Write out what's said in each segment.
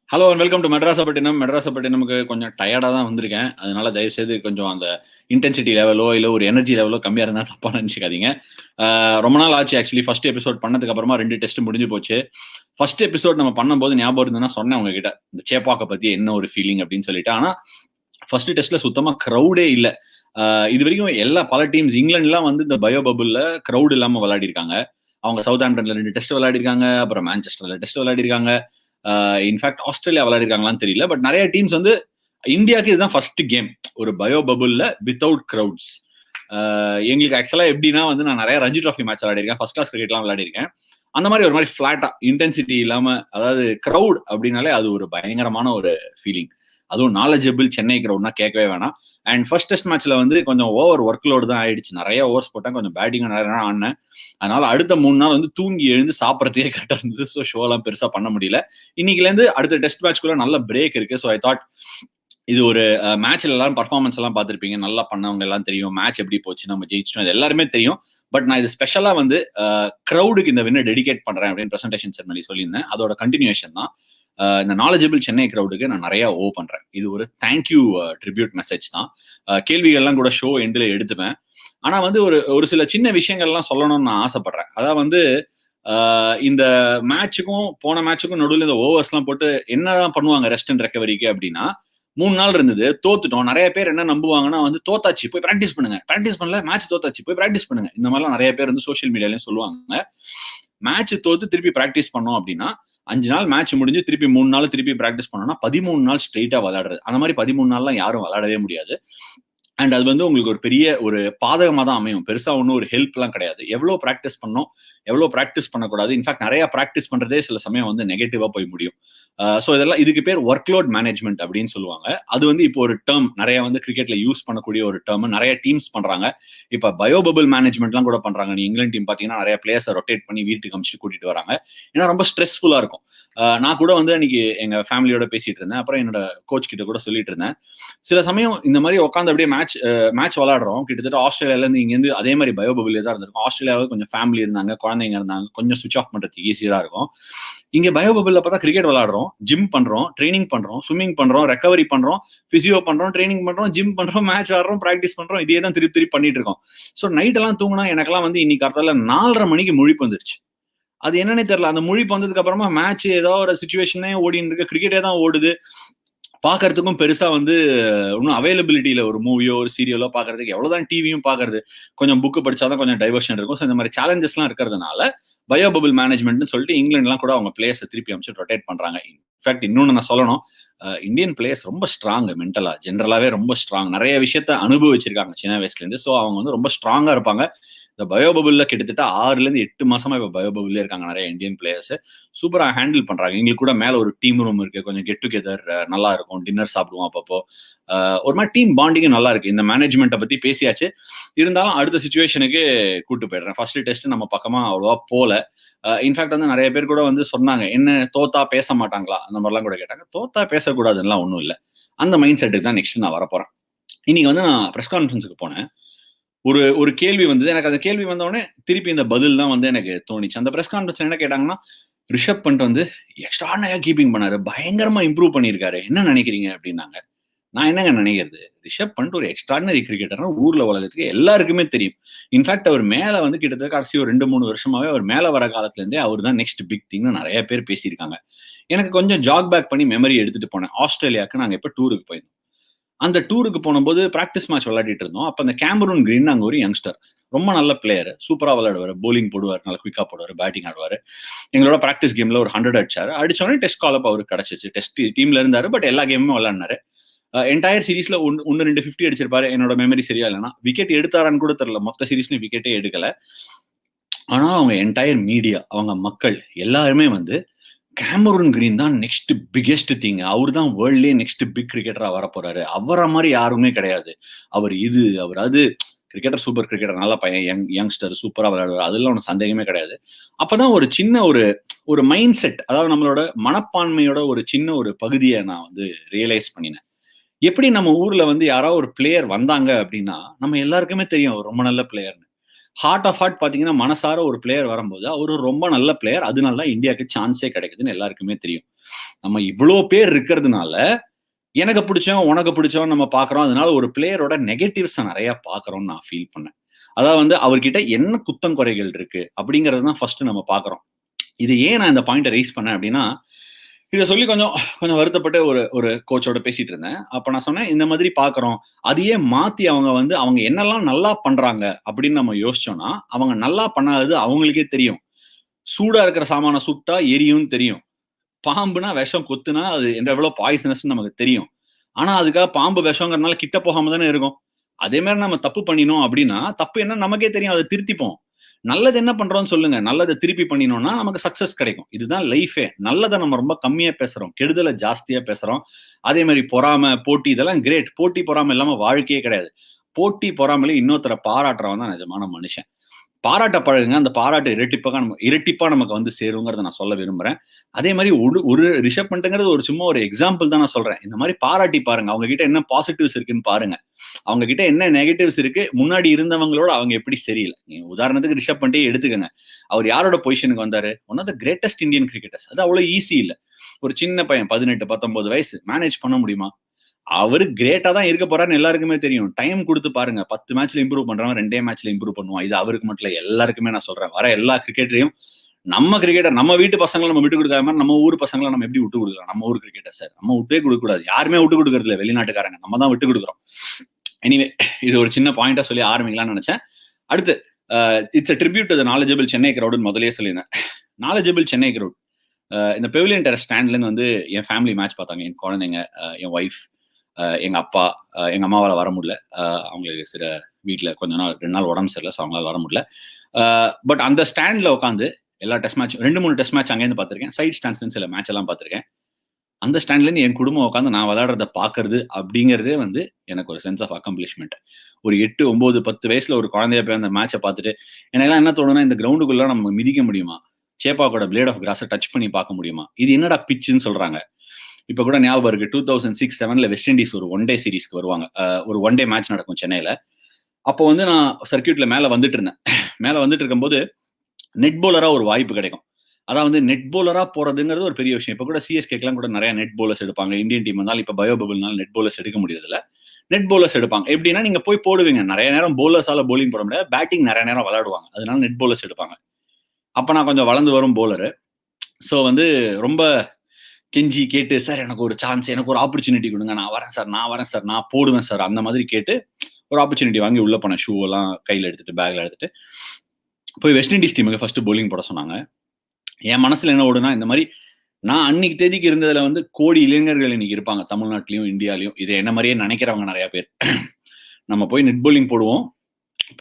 Hello and welcome to மெட்ராஸப்பட்டினம். மெட்ராஸப்பட்டினமுக்கு கொஞ்சம் டயர்டா தான் வந்திருக்கேன். அதனால தயவுசெய்து கொஞ்சம் அந்த இன்டென்சிட்டி லெவலோ, இல்ல ஒரு எனர்ஜி லெவலோ கம்மியா இருந்தா தப்பா நெனச்சுக்காதீங்க. ரொம்ப நாள் ஆச்சு ஆக்சுவலி ஃபர்ஸ்ட் எபிசோட் பண்ணதுக்கு அப்புறமா 2 டெஸ்ட் முடிஞ்சு போச்சு. ஃபர்ஸ்ட் எபிசோட் நம்ம பண்ணும்போது ஞாபகம் இருந்ததுன்னா சொன்னேன் உங்ககிட்ட. இந்த சேப்பாக்க பத்தி என்ன ஒரு ஃபீலிங் அப்படின்னு சொல்லிட்டு. ஆனா, ஃபர்ஸ்ட் டெஸ்ட்ல சுத்தமா கிரவுடே இல்ல. இதுவரைக்கும் பல டீம்ஸ் இங்கிலாந்துலாம் வந்து இந்த பயோ பபிள்ல கிரவுட் இல்லாம விளையாடிருக்காங்க. அவங்க சவுத்தாம்ப்டன்ல 2 டெஸ்ட் விளையாடிருக்காங்க. அப்புறம் மான்செஸ்டர்ல டெஸ்ட் விளையாடிருக்காங்க. இன்ஃபேக்ட் ஆஸ்திரேலியா விளையாடிருக்காங்களான்னு தெரியல. பட் நெறைய டீம்ஸ் வந்து இந்தியாவுக்கு இதுதான் ஃபர்ஸ்ட் கேம். ஒரு பயோ பபுள்ல வித்தவுட் கிரவுட்ஸ். எங்களுக்கு ஆக்சுவலா எப்படின்னா வந்து நான் நெறைய ரஞ்சி ட்ராஃபி மேட்ச் விளையாடிருக்கேன். ஃபர்ஸ்ட் கிளாஸ் கிரிக்கெட்லாம் விளையாடிருக்கேன். அந்த மாதிரி ஒரு மாதிரி ஃபிளாட்டா இன்டென்சிட்டி இல்லாம, அதாவது கிரவுட் அப்படின்னாலே அது ஒரு பயங்கரமான ஒரு ஃபீலிங். அதுவும் நாலேஜபிள் சென்னை கிரவுட்னா கேட்கவே வேணாம். அண்ட் ஃபர்ஸ்ட் டெஸ்ட் மேட்ச்ல வந்து கொஞ்சம் ஓவர் ஒர்க் லோடு தான் ஆயிடுச்சு. நிறைய ஓவர்ஸ் போட்டேன், கொஞ்சம் பேட்டிங் நிறைய நேரம் ஆடினேன். அதனால அடுத்த 3 நாள் வந்து தூங்கி எழுந்து சாப்பிட்றதுக்கே கரெக்டாக இருந்தது. ஸோ ஷோலாம் பெருசா பண்ண முடியல. இன்னைக்குலேருந்து அடுத்த டெஸ்ட் மேட்ச்க்குள்ள நல்ல பிரேக் இருக்கு. ஸோ ஐ தாட் இது ஒரு மேட்ச்ல எல்லாரும் பர்ஃபார்மன்ஸ் எல்லாம் பார்த்துருப்பீங்க. நல்லா பண்ணவங்க எல்லாம் தெரியும். மேட்ச் எப்படி போச்சு, நம்ம ஜெயிச்சிட்டோம், இது எல்லாருமே தெரியும். பட் நான் இது ஸ்பெஷலா வந்து கிரௌடுக்கு இந்த வின்னர் டெடிகேட் பண்றேன் அப்படின்னு பிரசன்டேஷன் செரமனி சொல்லியிருந்தேன். அதோட கண்டினியூஷன் தான் இந்த நாலேஜபிள் சென்னை கிரௌடுக்கு நான் நிறைய பண்றேன். இது ஒரு தேங்க்யூ ட்ரிபியூட் மெசேஜ் தான். கேள்விகள்லாம் கூட ஷோ எண்டில் எடுத்துப்பேன். ஆனா வந்து ஒரு ஒரு சில சின்ன விஷயங்கள்லாம் சொல்லணும்னு நான் ஆசைப்படுறேன். அதான் வந்து இந்த மேட்சுக்கும் போன மேட்சுக்கும் நடுவில் இந்த ஓவர்ஸ்லாம் போட்டு என்னதான் பண்ணுவாங்க ரெஸ்ட் அண்ட் ரெக்கவரிக்கு அப்படின்னா, 3 நாள் இருந்தது, தோத்துட்டோம். நிறைய பேர் என்ன நம்புவாங்கன்னா வந்து தோத்தாச்சு போய் பிராக்டிஸ் பண்ணுங்க, பிராக்டிஸ் பண்ணல மேட்ச் தோத்தாச்சு போய் பிராக்டிஸ் பண்ணுங்க, இந்த மாதிரிலாம் நிறைய பேர் வந்து சோஷியல் மீடியாலையும் சொல்லுவாங்க. மேட்ச் தோத்து திருப்பி பிராக்டிஸ் பண்ணோம் அப்படின்னா 5 நாள் மேட்ச் முடிஞ்சு திருப்பி 3 நாள் திருப்பி பிராக்டிஸ் பண்ணோம்னா 13 நாள் ஸ்ட்ரெயிட்டா விளையாடுறது. அந்த மாதிரி 13 நாள்லாம் யாரும் விளையாடவே முடியாது. அண்ட் அது வந்து உங்களுக்கு ஒரு பெரிய ஒரு பாதகமா தான் அமையும். பெருசா ஒன்றும் ஒரு ஹெல்ப்லாம் கிடையாது. எவ்வளோ பிராக்டிஸ் பண்ணோம், எவ்வளோ பிராக்டிஸ் பண்ணக்கூடாது. இன்ஃபேக்ட் நிறைய பிராக்டிஸ் பண்றதே சில சமயம் வந்து நெகட்டிவா போய் முடியும். ஸோ இதெல்லாம் இதுக்கு பேர் ஒர்க் லோட் மேனேஜ்மெண்ட் அப்படின்னு சொல்லுவாங்க. அது வந்து இப்போ ஒரு டேர்ம் நிறைய வந்து கிரிக்கெட்ல யூஸ் பண்ணக்கூடிய ஒரு டேர்ம் நிறைய டீம்ஸ் பண்றாங்க. இப்போ பயோ பபிள் மேனேஜ்மெண்ட்லாம் கூட பண்றாங்க. நீ இங்கிலாந்து டீம் பார்த்தீங்கன்னா நிறைய பிளேயர்ஸை ரொட்டேட் பண்ணி வீட்டுக்கு அமிச்சு கூட்டிட்டு வராங்க. ஏன்னா ரொம்ப ஸ்ட்ரெஸ்ஃபுல்லா இருக்கும். நான் கூட வந்து அன்னைக்கு எங்க ஃபேமிலியோட பேசிட்டு இருந்தேன். அப்புறம் என்னோட கோச் கிட்ட கூட சொல்லிட்டு இருந்தேன். சில சமயம் இந்த மாதிரி உட்காந்து அப்படியே மேட்ச் விளையாடுறோம். கிட்டத்தட்ட ஆஸ்திரேலியால இருந்து இங்கேருந்து அதே மாதிரி பயோ பபிள்ல தான் இருந்திருக்கும். ஆஸ்திரேலியாவில் கொஞ்சம் ஃபேமிலி இருந்தாங்க, குழந்தைங்க இருந்தாங்க, கொஞ்சம் சுவிச் ஆஃப் பண்றதுக்கு ஈஸியா இருக்கும். இங்க பயோ பபிள்ல பார்த்தா கிரிக்கெட் விளையாடுறோம், ஜிம் பண்றோம், ட்ரைனிங் பண்றோம், ஸ்விம்மிங் பண்றோம், ரெக்கவரி பண்றோம், பிசியோ பண்றோம், ட்ரைனிங் பண்றோம், ஜிம் பண்றோம், மேட்ச் ஆடுறோம், பிராக்டிஸ் பண்றோம். இதே தான் திருப்பி திருப்பி பண்ணிட்டு இருக்கோம். ஸோ நைட் எல்லாம் தூங்கினா எனக்கெல்லாம் வந்து இன்னைக்கு காலத்தால 4:30 மணிக்கு முழிப்பு வந்துருச்சு. அது என்னன்னே தெரியல. அந்த முழிப்பு வந்ததுக்கு அப்புறமா மேட்ச் ஏதோ ஒரு சுச்சுவேஷனே ஓடிட்டு இருக்கு, கிரிக்கெட்டே தான் ஓடுது. பாக்குறதுக்கும் பெருசா வந்து இன்னும் அவைலபிலிட்டியில ஒரு மூவியோ ஒரு சீரியலோ பாக்குறதுக்கு எவ்வளவுதான் டிவியும் பாக்குறது, கொஞ்சம் புக்கு படிச்சாதான் கொஞ்சம் டைவர்ஷன் இருக்கும். ஸோ இந்த மாதிரி சேலஞ்சஸ்லாம் இருக்கிறதுனால பயோ பபிள் மேனேஜ்மெண்ட்னு சொல்லிட்டு இங்கிலாந்துலாம் கூட அவங்க பிளேயர்ஸை திருப்பி அமைச்சு ரொட்டேட் பண்றாங்க. இன்ஃபேக்ட் இன்னொன்னு நான் சொல்லணும், இந்தியன் பிளேயர்ஸ் ரொம்ப ஸ்ட்ராங் மென்டலா, ஜென்ரலாவே ரொம்ப ஸ்ட்ராங். நிறைய விஷயத்த அனுபவிச்சிருக்காங்க சின்ன வயசுல இருந்து. ஸோ அவங்க வந்து ரொம்ப ஸ்ட்ராங்கா இருப்பாங்க. இந்த பயோ பபிள்ல கிட்டத்தட்ட 6ல இருந்து 8 மாசமா இப்ப பயோ பபிள்ல இருக்காங்க நிறைய இந்தியன் பிளேயர்ஸ். சூப்பரா ஹேண்டில் பண்றாங்க. எங்களுக்கு கூட மேல ஒரு டீம் ரூம் இருக்கு. கொஞ்சம் கெட் டுகெதர் நல்லா இருக்கும். டின்னர் சாப்பிடுவோம் அப்பப்போ. ஒரு மாதிரி டீம் பாண்டிங்கும் நல்லா இருக்கு. இந்த மேனேஜ்மெண்ட்டை பத்தி பேசியாச்சு. இருந்தாலும் அடுத்த சுச்சுவேஷனுக்கு கூட்டு போயிடுறேன். ஃபர்ஸ்ட் டெஸ்ட் நம்ம பக்கமா அவ்வளவா போல. இன்ஃபேக்ட் வந்து நிறைய பேர் கூட வந்து சொன்னாங்க, என்ன தோத்தா பேச மாட்டாங்களா அந்த மாதிரிலாம் கூட கேட்டாங்க. தோத்தா பேசக்கூடாதுலாம் ஒன்றும் இல்லை. அந்த மைண்ட் செட்டுக்கு தான் நெக்ஸ்ட் நான் வரப்போறேன். இன்னைக்கு வந்து நான் ப்ரெஸ் கான்ஃபரன்ஸுக்கு போனேன். ஒரு ஒரு கேள்வி வந்தது. எனக்கு அந்த கேள்வி வந்தோடனே திருப்பி இந்த பதில் தான் வந்து எனக்கு தோணிச்சு. அந்த பிரஸ் கான்ஃபரன்ஸ்ல என்ன கேட்டாங்கன்னா, ரிஷப் பண்ட் வந்து எக்ஸ்ட்ரார்டினரியா கீப்பிங் பண்ணாரு, பயங்கரமா இம்ப்ரூவ் பண்ணியிருக்காரு, என்ன நினைக்கிறீங்க அப்படின்னாங்க. நான் என்னங்க நினைக்கிறது, ரிஷப் பண்ட் ஒரு எக்ஸ்ட்ரார்டினரி கிரிக்கெட்டர்னு ஊர்ல உலகத்துக்கு எல்லாருக்குமே தெரியும். இன்ஃபேக்ட் அவர் மேல வந்து கிட்டத்தட்ட கடைசி ஒரு 2-3 வருஷமாவே அவர் மேல வர காலத்துல இருந்தே அவர் தான் நெக்ஸ்ட் பிக் திங்னு நிறைய பேர் பேசியிருக்காங்க. எனக்கு கொஞ்சம் ஜாக் பேக் பண்ணி மெமரி எடுத்துட்டு போனேன். ஆஸ்திரேலியாவுக்கு நாங்க இப்ப டூருக்கு போயிருந்தோம். அந்த டூருக்கு போனபோது பிராக்டிஸ் மேட்ச் விளையாடிட்டு இருந்தோம். அப்ப அந்த கேமரூன் கிரீன் அங்க ஒரு யங்ஸ்டர். ரொம்ப நல்ல பிளேயர். சூப்பரா விளையாடுவாரு. பவுலிங் போடுவாரு. நல்லா குயிக்கா போடுவாரு. பேட்டிங் ஆடுவாரு. எங்களோட பிராக்டிஸ் கேம்ல ஒரு 100 அடிச்சாரு. அடிச்சோடனே டெஸ்ட் கால் அப் அவருக்கு கிடைச்சிச்சு. டெஸ்ட் டீம்ல இருந்தாரு. பட் எல்லா கேமுமே விளையாடினாரு. என்டையர் சீரீஸ்ல 1-2 50 அடிச்சிருப்பாரு. என்னோட மெமரி சரியா இல்லைன்னா விக்கெட் எடுத்தாரான்னு கூட தெரியல. மொத்த சீரீஸ்லயும் விக்கெட்டே எடுக்கல. ஆனா அவங்க என்டையர் மீடியா, அவங்க மக்கள் எல்லாருமே வந்து கேமரூன் கிரீன் தான் நெக்ஸ்ட் பிக்கெஸ்ட் திங். அவர் தான் வேர்ல்ட்லயே நெக்ஸ்ட் பிக் கிரிக்கெட்டரா வரப்போறாரு. அவரை மாதிரி யாருமே கிடையாது. அவர் இது, அவர் அது. கிரிக்கெட்டர் சூப்பர் கிரிக்கெட்டர், நல்ல பையன், யங்ஸ்டர், சூப்பரா விளையாடுவார். அதெல்லாம் ஒன்றும் சந்தேகமே கிடையாது. அப்பதான் ஒரு சின்ன ஒரு ஒரு மைண்ட் செட், அதாவது நம்மளோட மனப்பான்மையோட ஒரு சின்ன ஒரு பகுதியை நான் வந்து ரியலைஸ் பண்ணினேன். எப்படி நம்ம ஊர்ல வந்து யாராவது ஒரு பிளேயர் வந்தாங்க அப்படின்னா, நம்ம எல்லாருக்குமே தெரியும் அவர் ரொம்ப நல்ல பிளேயர்னு. ஹார்ட் ஆஃப் ஹார்ட் பார்த்தீங்கன்னா, மனசார ஒரு பிளேயர் வரும்போது, அவரு ரொம்ப நல்ல பிளேயர். அதனால தான் இந்தியாவுக்கு சான்ஸே கிடைக்குதுன்னு எல்லாருக்குமே தெரியும். நம்ம இவ்வளோ பேர் இருக்கிறதுனால எனக்கு பிடிச்சவன் உனக்கு பிடிச்சவன் நம்ம பார்க்குறோம். அதனால ஒரு பிளேயரோட நெகட்டிவ்ஸை நிறைய பார்க்குறோம்னு நான் ஃபீல் பண்ணேன். அதாவது வந்து அவர்கிட்ட என்ன குத்தம் குறைகள் இருக்கு அப்படிங்கிறது தான் ஃபர்ஸ்ட் நம்ம பார்க்குறோம். இது ஏன் நான் இந்த பாயிண்ட்டை ரைஸ் பண்ணேன் அப்படின்னா, இதை சொல்லி கொஞ்சம் கொஞ்சம் வருத்தப்பட்டு ஒரு கோச்சோட பேசிட்டு இருந்தேன். அப்ப நான் சொன்னேன், இந்த மாதிரி பார்க்குறோம். அதையே மாத்தி அவங்க வந்து அவங்க என்னெல்லாம் நல்லா பண்றாங்க அப்படின்னு நம்ம யோசிச்சோம்னா, அவங்க நல்லா பண்ணாதது அவங்களுக்கே தெரியும். சூடா இருக்கிற சாமான சுட்டா எரியும்னு தெரியும். பாம்புனா விஷம் கொத்துனா அது எவ்வளோ பாய்சனஸ்ன்னு நமக்கு தெரியும். ஆனா அதுக்காக பாம்பு விஷங்கிறதுனால கிட்ட போகாம தானே இருக்கும். அதே மாதிரி நம்ம தப்பு பண்ணினோம் அப்படின்னா, தப்பு என்னன்னு நமக்கே தெரியும். அதை திருத்திப்போம். நல்லது என்ன பண்றோம்னு சொல்லுங்க. நல்லத திருப்பி பண்ணினோம்னா நமக்கு சக்சஸ் கிடைக்கும். இதுதான் லைஃபே. நல்லத நம்ம ரொம்ப கம்மியா பேசுறோம். கெடுதல ஜாஸ்தியா பேசுறோம். அதே மாதிரி பொறாமை, போட்டி இதெல்லாம் கிரேட். போட்டி, பொறாமை இல்லாம வாழ்க்கையே கிடையாது. போட்டி, பொறாமையில இன்னொருத்தர பாராட்டுறவன் தான் நிஜமான மனுஷன். பாராட்ட பழகுங்க. அந்த பாராட்டு இரட்டிப்பா நமக்கு வந்து சேருங்கிறத நான் சொல்ல விரும்புறேன். அதே மாரி ஒரு ரிஷப் பண்ட்ங்கிறது ஒரு சும்மா ஒரு எக்ஸாம்பிள் தான் நான் சொல்றேன். இந்த மாரி பாராட்டி பாருங்க. அவங்க கிட்ட என்ன பாசிட்டிவ்ஸ் இருக்குன்னு பாருங்க. அவங்க கிட்ட என்ன நெகட்டிவ்ஸ் இருக்கு, முன்னாடி இருந்தவங்களோட அவங்க எப்படி சரியில்ல. நீங்க உதாரணத்துக்கு ரிஷப் பண்ட்டே எடுத்துக்கங்க. அவர் யாரோட பொசிஷனுக்கு வந்தாரு? One of the greatest Indian cricketers. அது அவ்வளவு ஈஸி இல்ல. ஒரு சின்ன பையன் 18, 19 வயசு மேனேஜ் பண்ண முடியுமா? அவரு கிரேட்டா தான் இருக்க போறாருன்னு எல்லாருக்குமே தெரியும். டைம் குடுத்து பாருங்க. 10 மேட்ச்ல இம்ப்ரூவ் பண்றவன் 2 மேட்ச்ல இம்ப்ரூவ் பண்ணுவான். இது அவருக்கு மட்டும் இல்ல. எல்லாருக்குமே நான் சொல்றேன். வர எல்லா கிரிக்கெட்டரையும் நம்ம கிரிக்கெட்டர் நம்ம வீட்டு பசங்கள நம்ம விட்டு குடுக்காத மாரி நம்ம ஊர் பசங்கள நம்ம எப்படி விட்டு குடுக்கலாம்? நம்ம ஊர் கிரிக்கெட்டர் சார். நம்ம விட்டே குடுக்க கூடாது. யாருமே விட்டு குடுக்கறது இல்ல. வெளிநாட்டுக்காரங்க. நம்ம தான் விட்டு குடுக்குறோம். எனிவே இது ஒரு சின்ன பாயிண்டா சொல்லி ஆரம்பிக்கலாம்னு நினைச்சேன். அடுத்து it's a tribute to the knowledgeable Chennai கிரவுட்னு முதல்லயே சொல்லியிருந்தேன். knowledgeable Chennai crowd. இந்த பெவிலியன் டெரஸ் ஸ்டாண்ட்லேருந்து வந்து என் ஃபேமிலி மேட்ச் பார்த்தாங்க. என் குழந்தைங்க, என் ஒய்ஃப், எங்க அப்பா, எங்க அம்மாவால வர முடியல. அவங்களுக்கு சில வீட்ல கொஞ்ச நாள் 2 நாள் உடம்பு சரியில்ல. ஸோ அவங்களால வர முடியல. பட் அந்த ஸ்டாண்ட்ல உட்காந்து எல்லா டெஸ்ட் மேட்ச் 2, 3 டெஸ்ட் மேட்ச் அங்கேருந்து பார்த்துருக்கேன். சைட் ஸ்டாண்ட்ஸ்லேருந்து சில மேட்ச் எல்லாம் பார்த்துருக்கேன். அந்த ஸ்டாண்ட்லேருந்து என் குடும்பம் உட்காந்து நான் விளையாடுறத பார்க்கறது அப்படிங்கிறதே வந்து எனக்கு ஒரு சென்ஸ் ஆஃப் அக்கம்ப்ளிஷ்மெண்ட். ஒரு 8, 9, 10 வயசுல ஒரு குழந்தைய போய் அந்த மேட்சை பார்த்துட்டு எனக்கெல்லாம் என்ன தோணுன்னா, இந்த கிரவுண்டுக்குள்ள நம்ம மிதிக்க முடியுமா? சேப்பாக்கோட பிளேட் ஆஃப் கிராஸை டச் பண்ணி பார்க்க முடியுமா? இது என்னடா பிச்சுன்னு சொல்றாங்க. இப்ப கூட ஞாபகம் இருக்கு 2006, 7ல வெஸ்ட் இண்டீஸ் ஒரு ஒன் டே சீரிஸ்க்கு வருவாங்க. ஒரு ஒன் டே மேட்ச் நடக்கும் சென்னையில. அப்போ வந்து நான் சர்க்யூட்ல மேல வந்துட்டு இருந்தேன். மேல வந்துட்டு இருக்கும்போது நெட் பவுலரா ஒரு வாய்ப்பு கிடைக்கும். அதாவது நெட் பவுலரா போறதுங்கிறது ஒரு பெரிய விஷயம். இப்ப கூட சிஎஸ்கேக்கெல்லாம் கூட நிறைய நெட் பவுலர்ஸ் எடுப்பாங்க. இந்தியன் டீம் வந்தாலும் இப்ப பயோ பபிள்னால நெட் பவுலர்ஸ் எடுக்க முடியறதில்ல. நெட் பவுலர்ஸ் எடுப்பாங்க. எப்படின்னா நீங்க போய் போடுவீங்க. நிறைய நேரம் பவுலர்ஸால பவுலிங் போட முடியாது. பேட்டிங் நிறைய நேரம் விளையாடுவாங்க. அதனால நெட் பவுலர்ஸ் எடுப்பாங்க. அப்ப நான் கொஞ்சம் வளர்ந்து வரும் பவுலரு. ஸோ வந்து ரொம்ப கெஞ்சி கேட்டு, சார் எனக்கு ஒரு சான்ஸ், எனக்கு ஒரு ஆப்பர்ச்சுனிட்டி கொடுங்க. நான் வரேன் சார், நான் போடுவேன் சார். அந்த மாதிரி கேட்டு ஒரு ஆப்பர்ச்சுனிட்டி வாங்கி உள்ள போனேன். ஷூ எல்லாம் கையில எடுத்துட்டு, பேக்ல எடுத்துட்டு போய் வெஸ்ட் இண்டீஸ் டீமுக்கு ஃபர்ஸ்ட் பவுலிங் போட சொன்னாங்க. என் மனசுல என்ன ஓடுனா, இந்த மாதிரி நான் அன்னைக்கு தேதிக்கு இருந்ததுல வந்து கோடி இளைஞர்கள் இன்னைக்கு இருப்பாங்க தமிழ்நாட்டிலையும் இந்தியாலையும். இதை என்ன மாதிரியே நினைக்கிறவங்க நிறைய பேர். நம்ம போய் நெட் பவுலிங்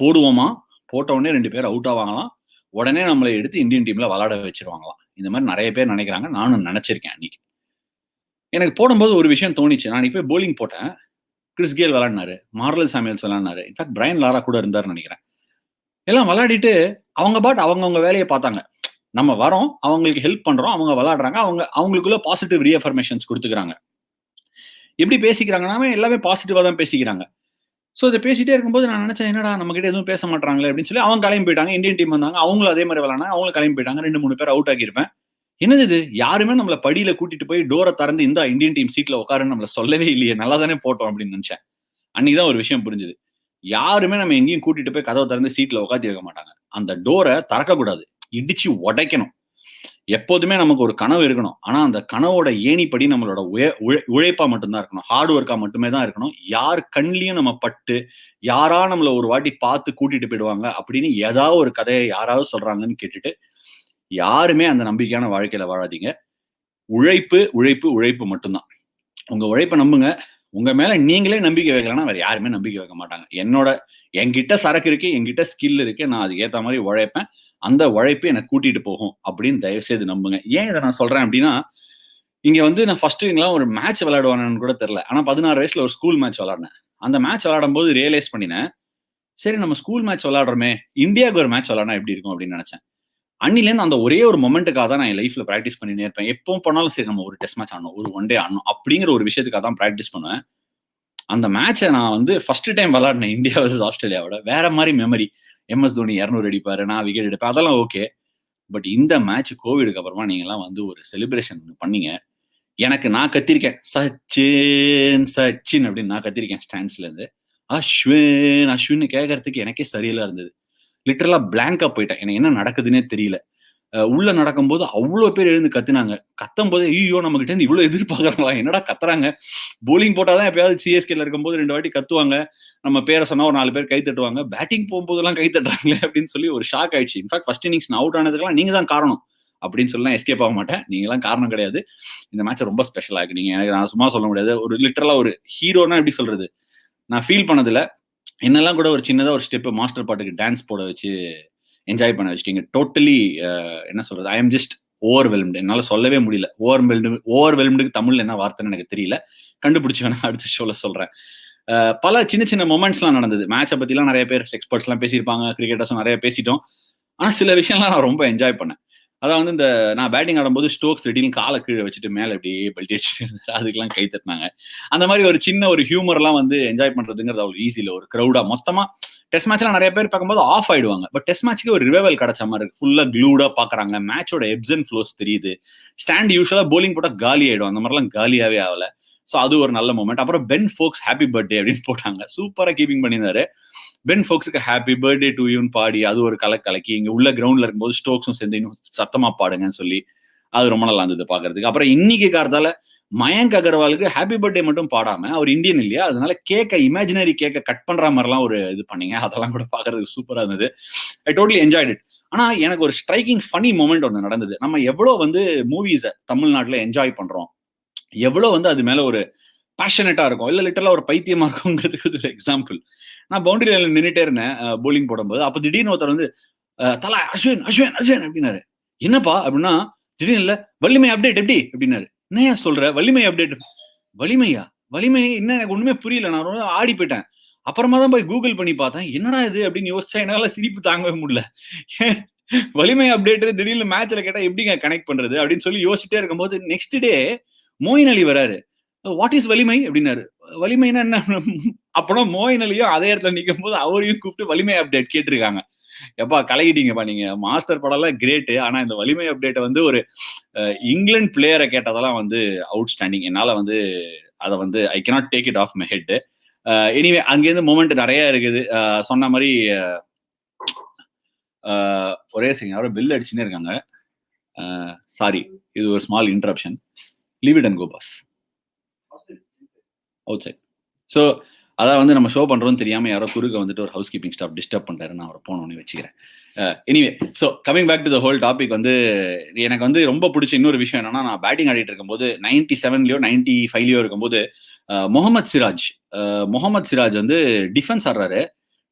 போடுவோமா, போட்ட உடனே 2 பேர் அவுட் ஆவாங்களாம், உடனே நம்மளை எடுத்து இந்தியன் டீம்ல விளையாட வச்சிருவாங்களாம். இந்த மாதிரி நிறைய பேர் நினைக்கிறாங்க. நானும் நினைச்சிருக்கேன் அன்னைக்கு. எனக்கு போடும்போது ஒரு விஷயம் தோணிச்சு. நான் அன்னைக்கு போய் பவுலிங் போட்டேன். கிறிஸ் கேல் விளையாடினாரு, மார்லல் சாமுவேல்ஸ் விளையாடினாரு, இன்ஃபேக்ட் பிரையன் லாரா கூட இருந்தாருன்னு நினைக்கிறேன். எல்லாம் விளையாடிட்டு அவங்கவங்க வேலையை பார்த்தாங்க. நம்ம வரோம், அவங்களுக்கு ஹெல்ப் பண்றோம், அவங்க விளையாடுறாங்க, அவங்களுக்குள்ள பாசிட்டிவ் ரீஅஃபர்மேஷன்ஸ் கொடுத்துக்கிறாங்க. எப்படி பேசிக்கிறாங்கன்னா எல்லாமே பாசிட்டிவா தான் பேசிக்கிறாங்க. ஸோ இதை பேசிட்டே இருக்கும்போது நான் நினைச்சேன், என்னடா நம்ம கிட்ட எதுவும் பேச மாட்டாங்களே அப்படின்னு சொல்லி அவங்க கிளம்பி போயிட்டாங்க. இந்தியன் டீம் வந்தாங்க, அவங்களும் அதே மாதிரி விளையாடுனாங்க, அவங்களும் கிளம்பி போயிட்டாங்க. 2, 3 பேர் அவுட் ஆகியிருப்பேன். என்னது இது, யாருமே நம்மள படியில கூட்டிட்டு போய் டோரை திறந்து இந்த இந்தியன் டீம் சீட்ல உட்காருன்னு நம்மள சொல்லவே இல்லையே, நல்லா தானே போட்டோம் அப்படின்னு நினைச்சேன். அன்னைக்குதான் ஒரு விஷயம் புரிஞ்சுது. யாருமே நம்ம எங்கேயும் கூட்டிட்டு போய் கதவை திறந்து சீட்ல உட்காத்தி வைக்க மாட்டாங்க. அந்த டோரை திறக்கக்கூடாது, இடிச்சு உடைக்கணும். எப்போதுமே நமக்கு ஒரு கனவு இருக்கணும். ஆனா அந்த கனவோட ஏணிப்படி நம்மளோட உழைப்பா மட்டும்தான் இருக்கணும். ஹார்ட் ஒர்க்கா மட்டுமே தான் இருக்கணும். யார் கண்ணிலையும் நம்ம பட்டு, யாரா நம்மள ஒரு வாட்டி பார்த்து கூட்டிட்டு போயிடுவாங்க அப்படின்னு ஏதாவது ஒரு கதையை யாராவது சொல்றாங்கன்னு கேட்டுட்டு யாருமே அந்த நம்பிக்கையான வாழ்க்கையில வாழாதீங்க. உழைப்பு மட்டும்தான். உங்க உழைப்பை நம்புங்க. உங்க மேல நீங்களே நம்பிக்கை வைக்கலன்னா வேற யாருமே நம்பிக்கை வைக்க மாட்டாங்க. என்கிட்ட சரக்கு இருக்கு, என்கிட்ட ஸ்கில் இருக்கு, நான் அதுக்கு ஏத்த மாதிரி உழைப்பேன், அந்த உழைப்பு எனக்கு கூட்டிட்டு போகும் அப்படின்னு தயவு செய்து நம்புங்க. ஏன் இதை நான் சொல்றேன் அப்படின்னா, இங்க வந்து நான் ஃபர்ஸ்ட் எல்லாம் ஒரு மேட்ச் விளையாடுவானு கூட தெரியல. ஆனா 16 வயசுல ஒரு ஸ்கூல் மேட்ச் விளையாடினேன். அந்த மேட்ச் விளையாடும் போது ரியலைஸ் பண்ணினேன், சரி நம்ம ஸ்கூல் மேட்ச் விளையாடுறோமே, இந்தியாவுக்கு ஒரு மேட்ச் விளையாடினா எப்படி இருக்கும் அப்படின்னு நினைச்சேன். அன்னிலேருந்து அந்த ஒரே ஒரு மொமெண்ட்டுக்காக தான் நான் என் லைஃப்ல பிராக்டிஸ் பண்ணினே இருப்பேன். எப்பவும் போனாலும் சரி நம்ம ஒரு டெஸ்ட் மேட்ச் ஆடணும், ஒரு ஒன் டே ஆடணும் அப்படிங்கிற ஒரு விஷயத்துக்காக தான் பிராக்டிஸ் பண்ணுவேன். அந்த மேட்சை நான் வந்து ஃபர்ஸ்ட் டைம் விளையாடினேன் இந்தியா வர்சஸ் ஆஸ்திரேலியாவோட. வேற மாதிரி மெமரி. எம்எஸ் தோனி 200 அடிப்பாரு, நான் விக்கெட் எடுப்பேன், அதெல்லாம் ஓகே. பட் இந்த மேட்ச் கோவிடுக்கு அப்புறமா நீங்க எல்லாம் வந்து ஒரு செலிப்ரேஷன் பண்ணீங்க. எனக்கு நான் கத்திருக்கேன். சச்சின், சச்சின் அப்படின்னு நான் கத்திருக்கேன் ஸ்டாண்ட்ஸ்ல இருந்து. அஸ்வின், அஸ்வின்னு கேட்கறதுக்கு எனக்கே சரியில்ல இருந்தது. லிட்டரலா பிளாங்க்கா போயிட்டேன். எனக்கு என்ன நடக்குதுன்னே தெரியல. உள்ள நடக்கும்போது அவ்ளோ பேர் எழுந்து கத்துனாங்க. கத்தம்போதே ஐய்யயோ! நம்மகிட்ட இருந்து இவ்ளோ எதிர்பார்க்குறாங்களா? என்னடா கத்துறாங்க? பவுலிங் போட்டா தான் எப்பயாவது சிஎஸ்கேல இருக்கும்போது 2 வாட்டி கத்துவாங்க. நம்ம பேர சொன்னா ஒரு 4 பேர் கை தட்டுவாங்க. பேட்டிங் போம்போதெல்லாம் கை தட்டுறாங்களே அப்படின்னு சொல்லி ஒரு ஷாக் ஆயிடுச்சு. இன்ஃபாக்ட் ஃபர்ஸ்ட் இன்னிங்ஸ் நான் அவுட் ஆனதுக்கெல்லாம் நீங்க தான் காரணம். அப்படின்னு சொல்லலாம் எஸ்கேப் ஆக மாட்டேன். நீங்கலாம் காரணம் கிடையாது. இந்த மேட்ச ரொம்ப ஸ்பெஷல் ஆக்குனீங்க. எனக்கு நான் சும்மா சொல்ல முடியாது. ஒரு லிட்டரலா ஒரு ஹீரோனா எப்படி சொல்றது? நான் ஃபீல் பண்ணதில்ல. என்னெல்லாம் கூட ஒரு சின்னதா ஒரு ஸ்டெப் மாஸ்டர் பாட்டுக்கு டான்ஸ் போட வச்சு என்ஜாய் பண்ண வச்சுட்டீங்க. டோட்டலி என்ன சொல்றது? ஐ அம் ஜஸ்ட் ஓவர்வெல்ம்டு. என்னால சொல்லவே முடியல. ஓவர்வெல்ம்டுக்கு தமிழ்ல என்ன வார்த்தைன்னு எனக்கு தெரியல. கண்டுபிடிச்சு வேணா அடுத்த ஷோல சொல்றேன். பல சின்ன சின்ன மொமெண்ட்ஸ்லாம் நடந்தது. மேட்ச பத்திலாம் நெறைய பேர் எக்ஸ்பர்ட்ஸ்லாம் பேசியிருப்பாங்க. கிரிக்கெட்டர்ஸும் நெறைய பேசிட்டோம். ஆனா சில விஷயம்லாம் நான் ரொம்ப என்ஜாய் பண்ணேன். அதான் வந்து இந்த நான் பேட்டிங் ஆடும்போது ஸ்டோக்ஸ் திடீர்னு கால கீழ வச்சுட்டு மேல இப்படியே பெல்டி அடிச்சுட்டு இருந்தாரு. அதுக்கெல்லாம் கை தட்டினாங்க. அந்த மாரி ஒரு சின்ன ஒரு ஹியூமர்லாம் வந்து என்ஜாய் பண்றதுங்கிறது அவ்வளோ ஈஸி இல்ல. ஒரு கிரவுடா மொத்தமா டெஸ்ட் மேட்ச்லாம் நெறைய பேர் பார்க்கும்போது ஆஃப் ஆயிடுவாங்க. பட் டெஸ்ட் மேட்ச்க்கு ஒரு ரிவைவல் கிடைச்ச மாரி இருக்கு. ஃபுல்லா க்ளூடா பார்க்குறாங்க. மேட்சோட எப்ஸ் அண்ட் ஃப்ளோஸ் தெரியுது. ஸ்டாண்ட் யூசுவலா பவுலிங் போட்டா காலி ஆயிடும். அந்த மாரிலாம் காலியாவே ஆகல. ஸோ அது ஒரு நல்ல மொமெண்ட். அப்புறம் பென் ஃபோக்ஸ் ஹேப்பி பர்த்டே அப்படின்னு போட்டாங்க. சூப்பரா கீப்பிங் பண்ணியிருந்தாரு. பென் ஃபோக்ஸுக்கு ஹேப்பி பர்த்டே டு யூன்னு பாடி அது ஒரு கலக்கி இங்க உள்ள கிரவுண்ட்ல இருக்கும்போது ஸ்டோக்ஸும் சேர்ந்து இன்னும் சத்தமா பாடுங்கன்னு சொல்லி அது ரொம்ப நல்லா இருந்தது பாக்குறதுக்கு. அப்புறம் இன்னைக்கு காலத்தால மயங்க் அகர்வாலுக்கு ஹாப்பி பர்த்டே மட்டும் பாடாம அவர் இந்தியன் இல்லையா? அதனால இமேஜினரி கேக்க கட் பண்ற மாரிலாம் ஒரு இது பண்ணீங்க. அதெல்லாம் கூட பாக்குறதுக்கு சூப்பரா இருந்தது. I totally enjoyed it. ஆனா எனக்கு ஒரு ஸ்ட்ரைக்கிங் ஃபன்னி மொமெண்ட் ஒண்ணு நடந்தது. நம்ம எவ்வளோ வந்து மூவிஸ தமிழ்நாட்டுல என்ஜாய் பண்றோம். எவ்வளோ வந்து அது மேல ஒரு பேஷனேட்டா இருக்கும். இல்ல லிட்டரலா ஒரு பைத்தியமா இருக்கும்ங்கிறதுக்கு இது ஒரு எக்ஸாம்பிள். நான் பவுண்டரி லைன்ல நின்னுட்டே இருந்தேன் பவுலிங் போடும்போது. அப்ப திடீர்னு ஒருத்தர் வந்து தல அஸ்வின், அஸ்வின், அஸ்வின் அப்டின்னாரு. என்னப்பா அப்டின்னா, திடீர்னு இல்ல வலிமை அப்டேட் எப்டி அப்டின்னாரு. என்னய்யா சொல்ற? வலிமை அப்டேட் வலிமையா? வலிமை என்ன எனக்கு ஒண்ணுமே புரியல. நான் ரொம்ப ஆடி போய்ட்டேன். அப்புறமா தான் போய் கூகுள் பண்ணி பார்த்தேன். என்னடா இது அப்டின்னு யோசிச்சா என்னால சிரிப்பு தாங்கவே முடியல. வலிமை அப்டேட் திடீர்னு மேட்ச்ல கேட்டா எப்டிங்க கனெக்ட் பண்றது? அப்டின்னு சொல்லி யோசிச்சுட்டே இருக்கும்போது நெக்ஸ்ட் டே மோயின் அலி வராரு. வாட் இஸ் வலிமை அப்டின்னாரு. வலிமைன்னா என்ன? அப்பனா மோயின் அலியும் அதே இடத்துல நிக்கும்போது அவரையும் கூப்பிட்டு வலிமை அப்டேட் கேட்டிருக்காங்க. எப்பா கலக்கிட்டீங்கப்பா நீங்க. மாஸ்டர் படம்லாம் கிரேட்டு. ஆனா இந்த வலிமை அப்டேட்ட வந்து ஒரு இங்கிலாந்து பிளேயர கேட்டதெல்லாம் வந்து அவுட்ஸ்டாண்டிங். என்னால வந்து அத வந்து I cannot take it of my head. Anyway அங்கேருந்து மொமெண்ட் நெறைய இருக்குது. சொன்ன மாரி ஒரே செகண்ட் யாரோ பெல் அடிச்சுன்னே இருக்காங்க. சாரி இது ஒரு small interruption. Leave it and go pass. Outside. So அதான் வந்து நம்ம ஷோ பண்றோம்னு தெரியாம யாரோ குறுக்க வந்துட்டு ஒரு ஹவுஸ் கீப்பிங் ஸ்டாஃப் டிஸ்டர்ப் பண்றாரு. நான் அவரை போனோடனே வச்சுக்கிறேன். Anyway so coming back to the whole topic வந்து எனக்கு வந்து ரொம்ப பிடிச்ச இன்னொரு விஷயம் என்னன்னா, நான் பேட்டிங் ஆடிட்டு இருக்கும்போது 97லயோ 95லயோ இருக்கும்போது முகமது சிராஜ் வந்து டிஃபென்ஸ் ஆடுறாரு.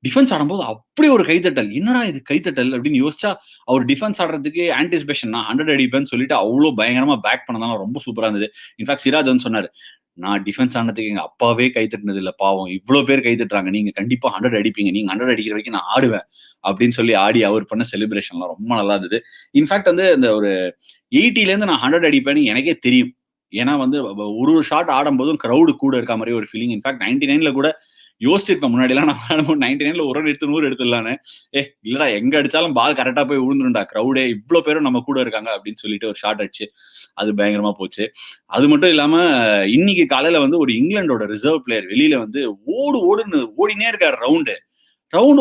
டிஃபென்ஸ் ஆடும்போது அப்படி ஒரு கைத்தட்டல். என்னடா இது கைத்தட்டல் அப்படின்னு யோசிச்சா, அவர் டிஃபென்ஸ் ஆடுறதுக்கு ஆன்டிசிபேஷன் நான் 100 அடிப்பேன்னு சொல்லிட்டு அவ்ளோ பயங்கரமா பேக் பண்ணதால ரொம்ப சூப்பரா இருந்தது. இன்ஃபாக்ட் சிராஜ் வந்து சொன்னாரு, நான் டிஃபென்ஸ் ஆனதுக்கு எங்க அப்பாவே கை தட்டினது இல்ல பாவம். இவ்ளோ பேர் கை தட்டுறாங்க. நீங்க கண்டிப்பா 100 அடிப்பீங்க. நீங்க 100 அடிக்கிற வரைக்கும் நான் ஆடுவேன். அப்படின்னு சொல்லி ஆடி அவர் பண்ண செலிப்ரேஷன்லாம் ரொம்ப நல்லா இருந்தது. இன்ஃபாக்ட் வந்து இந்த ஒரு 80லேருந்து நான் 100 அடிப்பேன்னு எனக்கே தெரியும். ஏன்னா வந்து ஒரு ஷாட் ஆடும்போதும் கிரவுடு கூட இருக்க மாரி ஒரு ஃபீலிங். இன்ஃபாக்ட் 99ல கூட யோசிச்சிருப்பேன் முன்னாடிலாம் நான் ஆடும்போது 99ல ஒரு ரன் எடுத்து 100 எடுத்துடலான்னு. இல்லடா எங்க அடிச்சாலும் பால் கரெக்ட்டா போய் விழுந்துரும்டா. கிரவுடே இவ்ளோ பேரும் நம்ம கூட இருக்காங்க அப்படின்னு சொல்லிட்டு ஒரு ஷாட் அடிச்சு, அது பயங்கரமா போச்சு. அது மட்டும் இல்லாம இன்னைக்கு காலையில வந்து ஒரு இங்கிலாந்தோட ரிசர்வ் பிளேயர் வெளியில வந்து ஓடுன்னு ஓடினே இருக்காரு ரவுண்டு. ரவுண்ட்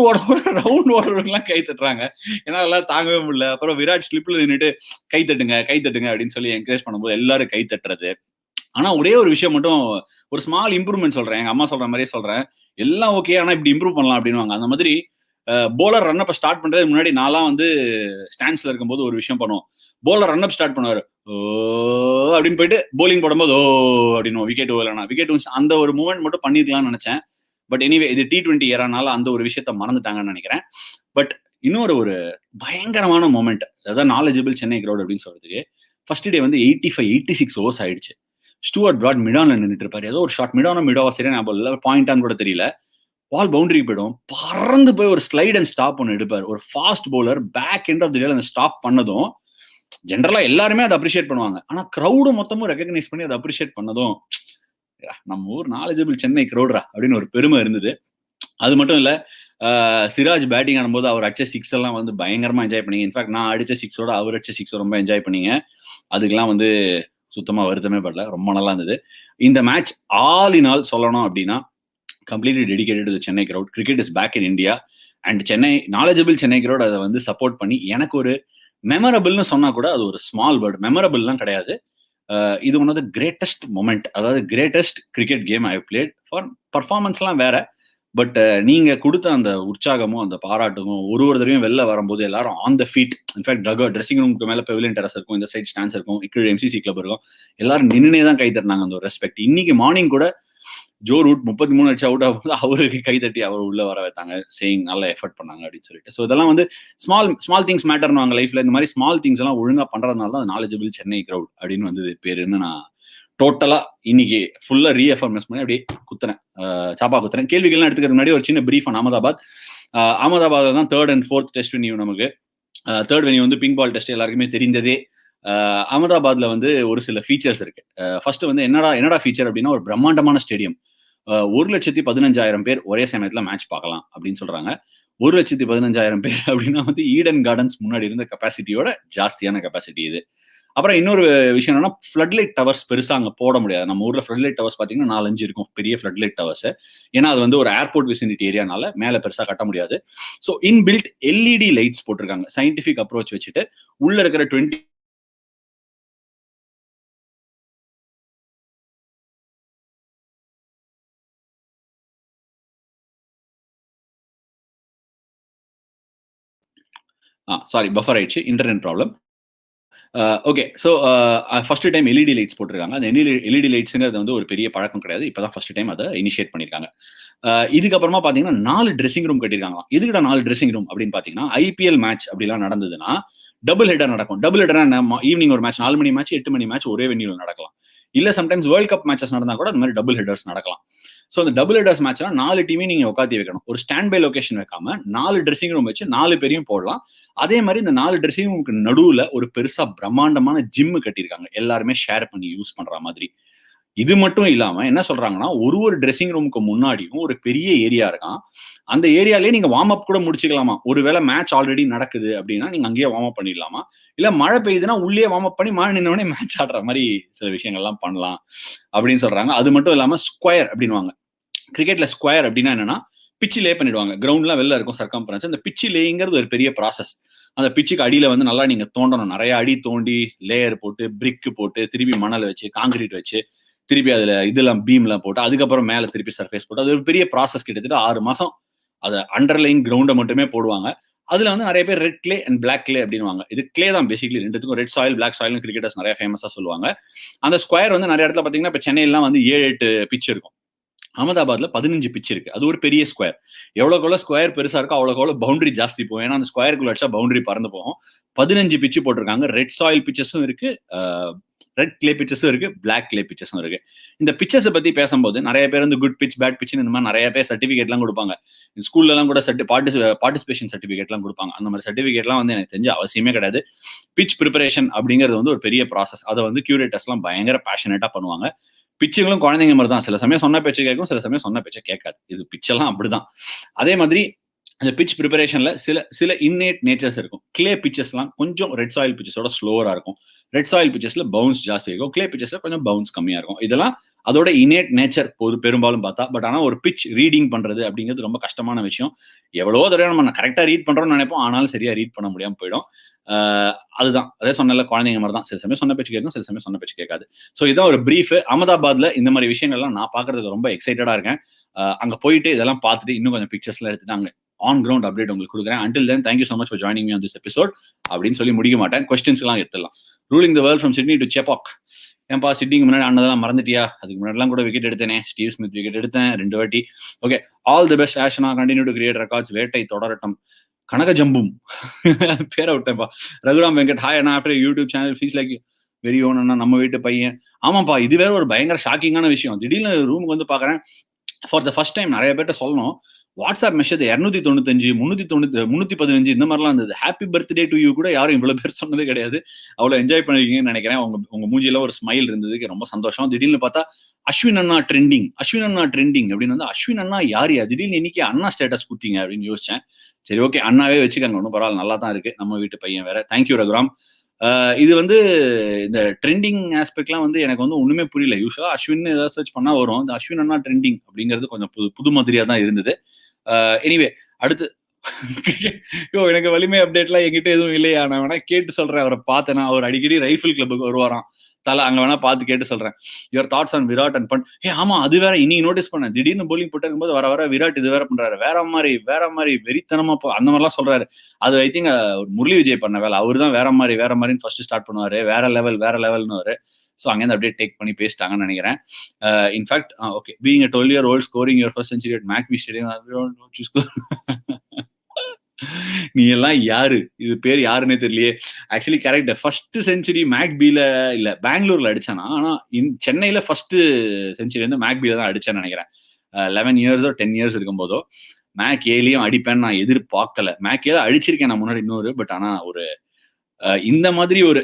ஓடுறவங்கலாம் கை தட்டுறாங்க. ஏன்னா அதெல்லாம் தாங்கவே முடியல. அப்புறம் விராட் ஸ்லிப்ல நின்னுட்டு கை தட்டுங்க, கை தட்டுங்க அப்படின்னு சொல்லி என்கரேஜ் பண்ணும்போது எல்லாரும் கை தட்டுறது. ஆனா ஒரே ஒரு விஷயம் மட்டும் ஒரு ஸ்மால் இம்ப்ரூவ்மென்ட் சொல்றேன். எங்க அம்மா சொல்ற மாரியே சொல்றேன். எல்லாம் ஓகே. ஆனா இப்படி இம்ப்ரூவ் பண்ணலாம் அப்படின்னுவாங்க. அந்த மாதிரி பவுலர் ரன் அப் ஸ்டார்ட் பண்றதுக்கு முன்னாடி நான்லாம் வந்து ஸ்டாண்ட்ஸ்ல இருக்கும்போது ஒரு விஷயம் பண்ணுவோம். பவுலர் ரன் அப் ஸ்டார்ட் பண்ணுவாரு. ஓ அப்படின்னு போயிட்டு பவுலிங் போடும்போது ஓ அப்படின்னு விக்கெட் வரலனா விக்கெட் அந்த ஒரு மூவ்மெண்ட் மட்டும் பண்ணிருக்கலாம்னு நினைச்சேன். பட் எனிவே இது T20 ஏரானால அந்த ஒரு விஷயத்த மறந்துட்டாங்கன்னு நினைக்கிறேன். பட் இன்னொரு ஒரு பயங்கரமான மொமெண்ட். அதாவது நாலேஜபிள் சென்னை கிரவுட் அப்படின்னு சொல்றதுக்கு ஃபர்ஸ்ட் டே வந்து 85, 86 ஓவர்ஸ் ஆயிடுச்சு. ஸ்டூவர்ட் பிராட் மிடான்ல நின்னுட்டு இருப்பாரு. ஏதோ ஒரு ஷாட் மிடாவா சரியா ஞாபகம் இல்ல. பாயிண்டான்னு கூட தெரியல. பால் பவுண்டரிக்கு போயிடும். பறந்து போய் ஒரு ஸ்லைட் அண்ட் ஸ்டாப் ஒண்ணு எடுப்பாரு. ஒரு fast bowler back end of the tail அந்த ஸ்டாப் பண்ணதும், ஜெனரலா எல்லாருமே அத அப்ரிஷியேட் பண்ணுவாங்க. ஆனா கிரவுடு மொத்தமும் ரெகக்னைஸ் பண்ணி அத அப்ரிஷியேட் பண்ணதும், நம்ம ஊர் நாலேஜபிள் சென்னை கிரவுட்ரா அப்படின்னு ஒரு பெருமை இருந்தது. அது மட்டும் இல்ல, சிராஜ் பேட்டிங் ஆடும்போது அவர் அடிச்ச 6 எல்லாம் வந்து பயங்கரமா என்ஜாய் பண்ணீங்க. இன்ஃபாக்ட் நான் அடிச்ச 6ஓட அவர் அடிச்ச 6 ரொம்ப என்ஜாய் பண்ணீங்க. அதுக்கெல்லாம் வந்து சுத்தமா வருத்தமே படல. ரொம்ப நல்லா இருந்தது. இந்த மேட்ச் ஆல் இன் ஆல் சொல்லணும் அப்படின்னா, completely dedicated to the Chennai crowd. Cricket is back in India. And Chennai knowledgeable Chennai crowd அத வந்து சப்போர்ட் பண்ணி, எனக்கு ஒரு மெமரபிள்னு சொன்னா கூட அது ஒரு ஸ்மால் வேர்ட். மெமரபிள்லாம் கிடையாது. இது one of the greatest moment. அதாவது greatest cricket game I have played. For பெர்ஃபார்மன்ஸ்லாம் வேற. பட் நீங்க குடுத்த அந்த உற்சாகமும், அந்த பாராட்டுமும் ஒரு தடவையும் வெளில வரும்போது எல்லாரும் on the feet. In fact dressing ரூமுக்கு மேல பெவிலியன் டெரஸ் இருக்கும். இந்த சைட் ஸ்டாண்ட்ஸ் இருக்கும். கீழ எம்சிசி கிளப் இருக்கும். எல்லாரும் நின்னுனே தான் கை தட்டினாங்க. அந்த ஒரு ரெஸ்பெக்ட். இன்னைக்கு மார்னிங் கூட ஜோ ரூட் 33 அடிச்சு அவுட் ஆகும்போது அவருக்கு கை தட்டி அவர் உள்ள வர வைத்தாங்க. சேயிங் நல்ல எஃபர்ட் பண்ணாங்க அப்படின்னு சொல்லிட்டு. ஸோ இதெல்லாம் வந்து ஸ்மால் திங்ஸ் மேட்டர்னுவாங்க லைஃப்ல. இந்த மாதிரி ஸ்மால் திங்ஸ் எல்லாம் ஒழுங்கா பண்றதுனால தான் நாலேஜபிள் சென்னை கிரவுட் அப்படின்னு வந்து பேருன்னு நான் டோட்டலா இன்னைக்கு ஃபுல்லா ரீஎஃபர்மன்ஸ் பண்ணி அப்படியே குத்துறேன். சாப்பா குத்துறேன். கேள்விகள்லாம் எடுத்துக்கிறது முன்னாடி ஒரு சின்ன பிரீஃப் ஆன் அகமதாபாத். அகமதாபாத்ல தான் 3rd and 4th test venue நமக்கு. 3rd வென்யூ வந்து பிங்க் பால் டெஸ்ட் எல்லாருக்குமே தெரிந்ததே. அகமதாபாத்ல வந்து ஒரு சில ஃபீச்சர்ஸ் இருக்கு. ஃபர்ஸ்ட் வந்து என்னடா ஃபீச்சர் அப்படின்னா, ஒரு பிரம்மாண்டமான ஸ்டேடியம். 1,15,000 பேர் ஒரே சமயத்துல மேட்ச் பார்க்கலாம் அப்படின்னு சொல்றாங்க. 1,15,000 பேர் அப்படின்னா வந்து ஈடன் கார்டன்ஸ் முன்னாடி இருந்த கெப்பாசிட்டியோட ஜாஸ்தியான கெப்பாசிட்டி இது. அப்புறம் இன்னொரு விஷயம் என்னன்னா, ஃப்ளட் லைட் டவர்ஸ் பெருசா அங்க போட முடியாது. நம்ம ஊர்ல ஃப்ளட் லைட் டவர்ஸ் பாத்தீங்கன்னா 4-5 இருக்கும். பெரிய ஃப்ளட் லைட் டவர்ஸ். ஏன்னா அது வந்து ஒரு ஏர்போர்ட் விசினிட்டி ஏரியானால மேல பெருசா கட்ட முடியாது. ஸோ இன்பில்ட் எல்இடி லைட்ஸ் போட்டிருக்காங்க. சயின்டிபிக் அப்ரோச் வச்சுட்டு உள்ள இருக்கிற 20 சாரி பஃபர் ஆயிடுச்சு. Internet problem. Okay. So first time LED lights போட்டிருக்காங்க. அந்த எல்இடி லைட்ஸ்ங்கிறது வந்து ஒரு பெரிய பழக்கம் கிடையாது. இப்பதான் ஃபர்ஸ்ட் டைம் அதை இனிஷியேட் பண்ணியிருக்காங்க. இதுக்கப்புறமா பாத்தீங்கன்னா 4 ட்ரெஸ்ஸிங் ரூம் கட்டியிருக்காங்க. எதுக்குடா 4 ட்ரெஸ்ஸிங் ரூம் அப்படின்னு பாத்தீங்கன்னா, ஐபிஎல் மேட்ச் அப்படிலாம் நடந்ததுன்னா டபுள் ஹெடர் நடக்கும். டபுள் ஹெடர் ஈவினிங் ஒரு மேட்ச் 4 மணி மேட்ச் 8 மணி மேட்ச் ஒரே வென்யூல நடக்கலாம். இல்ல சம்டைம்ஸ் வேர்ல்ட் கப் மேட்சஸ் நடந்தா கூட அந்த மாதிரி டபுள் ஹெடர்ஸ் நடக்கலாம். ஸோ அந்த டபுள் ஹெடர்ஸ் மேட்ச்னா 4 டீமையும் நீங்க உட்காத்தி வைக்கணும். ஒரு ஸ்டாண்ட் பை லொகேஷன் வைக்காம 4 ட்ரெஸ்ஸிங் ரூம் வச்சு 4 பேரையும் போடலாம். அதே மாதிரி இந்த 4 ட்ரெஸ்ஸிங் ரூமுக்கு நடுவுல ஒரு பெருசா பிரம்மாண்டமான ஜிம் கட்டியிருக்காங்க. எல்லாருமே ஷேர் பண்ணி யூஸ் பண்ற மாதிரி. இது மட்டும் இல்லாம என்ன சொல்றாங்கன்னா, ஒரு ட்ரெஸ்ஸிங் ரூமுக்கு முன்னாடியும் ஒரு பெரிய ஏரியா இருக்காம். அந்த ஏரியாலயே நீங்க வார்ம் அப் கூட முடிச்சுக்கலாமா. ஒருவேளை மேட்ச் ஆல்ரெடி நடக்குது அப்படின்னா நீங்க அங்கேயே வார்ம் அப் பண்ணிடலாமா. இல்ல மழை பெய்யுதுன்னா உள்ளே வார்ம் அப் பண்ணி மழை நின்னோடனே மேட்ச் ஆடுற மாதிரி சில விஷயங்கள்லாம் பண்ணலாம் அப்படின்னு சொல்றாங்க. அது மட்டும் இல்லாம ஸ்கொயர் அப்படின்னுவாங்க. கிரிக்கெட்ல ஸ்கொயர் அப்படின்னா என்னன்னா, பிட்ச் லே பண்ணிடுவாங்க. கிரவுண்ட்லாம் வெளில இருக்கும் சர்க்கம்ஃபரன்ஸ். அந்த பிட்ச் லேங்கிறது ஒரு பெரிய ப்ராசஸ். அந்த பிட்சுக்கு அடியில வந்து நல்லா நீங்க தோண்டணும். நிறைய அடி தோண்டி லேயர் போட்டு பிரிக் போட்டு திருப்பி மணல் வச்சு காங்கிரீட் வச்சு திருப்பி அதுல இதெல்லாம் பீம்லாம் போட்டு அதுக்கப்புறம் மேல திருப்பி சர்ஃபேஸ் போட்டு அது ஒரு பெரிய ப்ராசஸ். கிட்டத்தட்ட 6 மாசம் அதை அண்டர்லைங் கிரவுண்டை மட்டுமே போடுவாங்க. அதுல வந்து நிறைய பேர் red clay and black clay அப்படின்னுவாங்க. இது கிளே தான் பேசிக்கலி. ரெண்டுத்துக்கும் red soil black soil cricketers நிறைய ஃபேமஸா சொல்லுவாங்க. அந்த ஸ்கொயர் வந்து நிறைய இடத்துல பாத்தீங்கன்னா இப்ப சென்னையிலாம் வந்து 7-8 பிட்ச் இருக்கும். அகமதாபாத்ல 15 பிட்ச் இருக்கு. அது ஒரு பெரிய ஸ்கொயர். எவ்வளவுக்கு ஸ்கொயர் பெருசா இருக்கோ அவ்வளவுக்கு பவுண்டரி ஜாஸ்தி போகும். ஏன்னா அந்த ஸ்கொயருக்குள்ள அடிச்சா பவுண்டரி பறந்து போகும். 15 பிட்ச் போட்டிருக்காங்க. ரெட் சாயில் பிச்சஸும் இருக்கு, ரெட் கிளே பிச்சஸும் இருக்கு, பிளாக் கிளே பிச்சஸும் இருக்கு. இந்த பிச்சஸ் பத்தி பேசும்போது நிறைய பேர் வந்து குட் பிச் பேட் பிச் இந்த மாதிரி நிறைய பேர் சர்டிபிகேட் எல்லாம் கொடுப்பாங்க. ஸ்கூல்ல எல்லாம் கூட பார்ட்டிசிபேஷன் சர்டிபிகேட் எல்லாம் கொடுப்பாங்க. அந்த மாதிரி சர்டிபிகேட் எல்லாம் வந்து எனக்கு தெரிஞ்ச அவசியமே கிடையாது. பிச் ப்ரிப்பரேஷன் அப்படிங்கிறது வந்து ஒரு பெரிய ப்ராசஸ். அதை வந்து கியூரேட்டர்ஸ் எல்லாம் பயங்கர பேஷனேட்டா பண்ணுவாங்க. பிச்சுகளும் குழந்தைங்க மாதிரி தான். சில சமயம் சொன்ன பேச்சு கேட்கும், சில சமயம் சொன்ன பேச்சை கேட்காது. இது பிச்செல்லாம் அப்படிதான். அதே மாதிரி அந்த பிச் ப்ரிப்பரேஷன்ல சில இன்னேட் நேச்சர்ஸ் இருக்கும். கிளே பிச்சஸ்லாம் கொஞ்சம் ரெட் சாயில் பிச்சஸோட ஸ்லோவரா இருக்கும். ரெட் சாயில் பிச்சஸ்ல பவுன்ஸ் ஜாஸ்தி இருக்கும். கிளே பிச்சஸ்ல கொஞ்சம் பவுன்ஸ் கம்மியா இருக்கும். இதெல்லாம் அதோட இன்னேட் நேச்சர் பெரும்பாலும் பார்த்தா. பட் ஆனா ஒரு பிச் ரீடிங் பண்றது அப்படிங்கிறது ரொம்ப கஷ்டமான விஷயம். எவ்வளவோ தடவை நம்ம கரெக்டா ரீட் பண்றோம்னு நினைப்போம். ஆனாலும் சரியா ரீட் பண்ண முடியாம போயிடும். அதுதான் அதே சொன்னல குழந்தைங்க மாதிரி தான். சில சமயம் சொன்ன பேச்சு கேட்கும், சில சமயம் சொன்ன பேச்சு கேட்காது. ஸோ இதான் ஒரு பிரீஃப். அகமதாபாத்ல இந்த மாதிரி விஷயங்கள்லாம் நான் பாக்குறதுக்கு ரொம்ப எக்ஸைட்டடா இருக்கேன். அங்க போயிட்டு இதெல்லாம் பார்த்துட்டு இன்னும் கொஞ்சம் பிக்சர்ஸ் எல்லாம் எடுத்துட்டு அங்க ஆன் கிரவுண்ட் அப்டேட் உங்களுக்கு கொடுக்குறேன். until then thank you so much for joining me on this episode அப்படின்னு சொல்லி முடிக்க மாட்டேன். கொஸ்டின்ஸ் எல்லாம் எடுத்துடலாம். Ruling the world from Sydney to Chepauk. ஏன்பா சிட்னிக்கு முன்னாடி ஆனதெல்லாம் மறந்துட்டியா? அதுக்கு முன்னாடிலாம் கூட விக்கெட் எடுத்தேனே. ஸ்டீவ் ஸ்மித் விக்கெட் எடுத்தேன் 2 வாட்டி. Okay, all the best Ashana. Continue to create records. வேட்டை தொடரட்டும். கனக ஜம்பும் பேரை விட்டேன்ப்பா. ரகுராம் வெங்கட். ஹாய் அண்ணா, after YouTube channel feels like very own அண்ணா, நம்ம வீட்டு பையன். ஆமாப்பா, இது வேற ஒரு பயங்கர ஷாக்கிங்கான விஷயம். திடீர்னு ரூமுக்கு வந்து பாக்குறேன். ஃபார் த ஃபர்ஸ்ட் டைம் நிறைய பேர்ட்ட சொல்லணும், வாட்ஸ்அப் மெசேஜ் 295 315 இந்த மாதிரிலாம் இருந்தது. ஹாப்பி பர்த்டே டு யூ கூட யாரும் இவ்வளவு பேர் சொன்னதே கிடையாது. அவ்வளவு என்ஜாய் பண்ணிருக்கீங்கன்னு நினைக்கிறேன். உங்க மூஞ்சில ஒரு ஸ்மைல் இருந்ததுக்கு ரொம்ப சந்தோஷம். திடீர்னு பார்த்தா அஸ்வின் அண்ணா ட்ரெண்டிங் அப்படின்னு வந்து, அஸ்வின் அண்ணா யாரியா? திடீர்னு இன்னைக்கு அண்ணா ஸ்டேட்டஸ் கொடுத்தீங்க அப்படின்னு யோசிச்சேன். சரி, ஓகே, அண்ணாவே வச்சுக்கங்க, ஒன்றும் பரவாயில்ல, நல்லா தான் இருக்கு. நம்ம வீட்டு பையன் வேற. தேங்க்யூ ரகுராம். இது வந்து இந்த ட்ரெண்டிங் ஆஸ்பெக்ட்லாம் வந்து எனக்கு வந்து ஒண்ணுமே புரியல. யூசுவலா அஸ்வின் ஏதாவது சர்ச் பண்ணா வரும். இந்த அஸ்வின் அண்ணா ட்ரெண்டிங் அப்படிங்கிறது கொஞ்சம் புது மாதிரியா தான் இருந்தது. எனிவே அடுத்து எனக்கு வலிமை அப்டேட்லாம் என்கிட்ட எதுவும் இல்லையா? நான் வேணா கேட்டு சொல்றேன். அவரை பார்த்தேன்னா அவர் அடிக்கடி ரைஃபிள் கிளப்புக்கு வருவாராம். அங்க வேணா பார்த்து கேட்டு சொல்றேன். Your thoughts on Virat and Pant. ஆமா அது வேற இன்னைக்கு நோட்டீஸ் பண்ணேன். திடீர்னு போலிங் போட்டு இருக்கும்போது வர விராட் இது வேற பண்றாரு. வேற மாதிரி வெறித்தனமா அந்த மாதிரிலாம் சொல்றாரு. அது ஐ திங்க் முரளி விஜய் பண்ண வேலை. அவரு தான் வேற மாதிரின்னு ஃபர்ஸ்ட் ஸ்டார்ட் பண்ணுவாரு. வேற லெவல்னு. ஸோ அங்கேருந்து அப்படியே டேக் பண்ணி பேசிட்டாங்கன்னு நினைக்கிறேன். In fact okay being a 12-year-old scoring your first century at McVie Stadium, நீ எல்லாம் யாரு? இது பேர் யாருன்னே தெரியலையே. Actually correct. ஃபர்ஸ்ட் செஞ்சுரி மேக்பில இல்ல பெங்களூர்ல அடிச்சானா. ஆனா சென்னையில ஃபர்ஸ்ட் செஞ்சுரி வந்து மேக்பில தான் அடிச்சேன்னு நினைக்கிறேன். 11 இயர்ஸோ 10 இயர்ஸ் இருக்கும் போதோ மேக் ஏலையும் அடிப்பேன்னு நான் எதிர்பார்க்கல. மேக் ஏல அடிச்சிருக்கேன் நான் முன்னாடி இன்னொரு. பட் ஆனா ஒரு இந்த மாதிரி ஒரு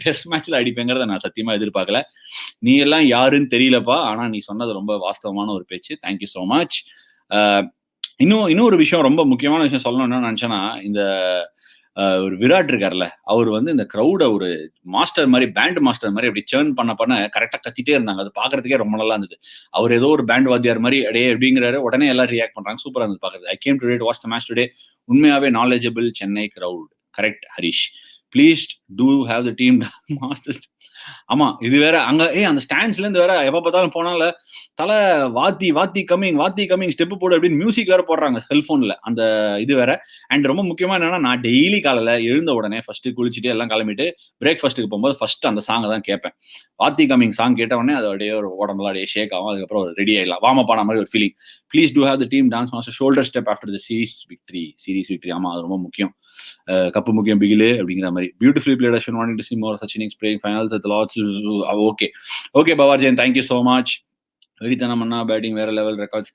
டெஸ்ட் மேட்ச்ல அடிப்பேங்கிறத நான் சத்தியமா எதிர்பார்க்கல. நீ எல்லாம் யாருன்னு தெரியலப்பா. ஆனா நீ சொன்னது ரொம்ப வாஸ்தவமான ஒரு பேச்சு. Thank you so much. இன்னொரு விஷயம், ரொம்ப முக்கியமான விஷயம் சொல்லணும்னு நினைச்சேன்னா, இந்த ஒரு விராட் இருக்கார்ல, அவர் வந்து இந்த கிரௌட ஒரு மாஸ்டர் மாதிரி, பேண்ட் மாஸ்டர் மாதிரி அப்படி சேர்ன் பண்ண கரெக்டா கத்திட்டே இருந்தாங்க. அது பாக்குறதுக்கே ரொம்ப நல்லா இருந்தது. அவர் ஏதோ ஒரு பேண்ட் வாத்தியார் மாதிரி அடே அப்படிங்கிறாரு. உடனே எல்லாரும் ரியாக்ட் பண்றாங்க. சூப்பரா இருந்தது பாக்குறது. I came today to watch the match today. உண்மையாவே knowledgeable Chennai crowd. Correct Harish. Please do have the team masters. ஆமா இது வேற அங்க அந்த ஸ்டாண்ட்ஸ்ல இருந்து வேற எப்ப பார்த்தாலும் போனால தலை வாத்தி கம்மிங் ஸ்டெப் போடு அப்படின்னு மியூசிக் வேற போடுறாங்க செல்போன்ல. அந்த இது வேற. அண்ட் ரொம்ப முக்கியமா என்னன்னா, நான் டெய்லி காலையில எழுந்த உடனே ஃபர்ஸ்ட் குளிச்சுட்டு எல்லாம் கிளம்பிட்டு பிரேக்ஃபாஸ்ட்டுக்கு போகும்போது ஃபர்ஸ்ட் அந்த சாங்கை தான் கேட்பேன். வாத்தி கம்மிங் சாங் கேட்ட உடனே அது அப்படியே ஒரு உடம்புல அப்படியே ஷேக் ஆகும். அதுக்கப்புறம் ஒரு ரெடி ஆயிடலாம். வார்ம் அப் ஆன மாதிரி ஒரு ஃபீலிங். Please do have the team dance master shoulder step after the series victory. ஆமா அது ரொம்ப முக்கியம். கப்பு முக்கியம் பிகிலு அப்படிங்கிற மாதிரி. Beautifully played. Ashwin wanting to see more such innings playing finals with lots. Okay பவார்ஜன், தேங்க்யூ சோ மச். வெறித்தனம் அண்ணா பேட்டிங் வேற level records.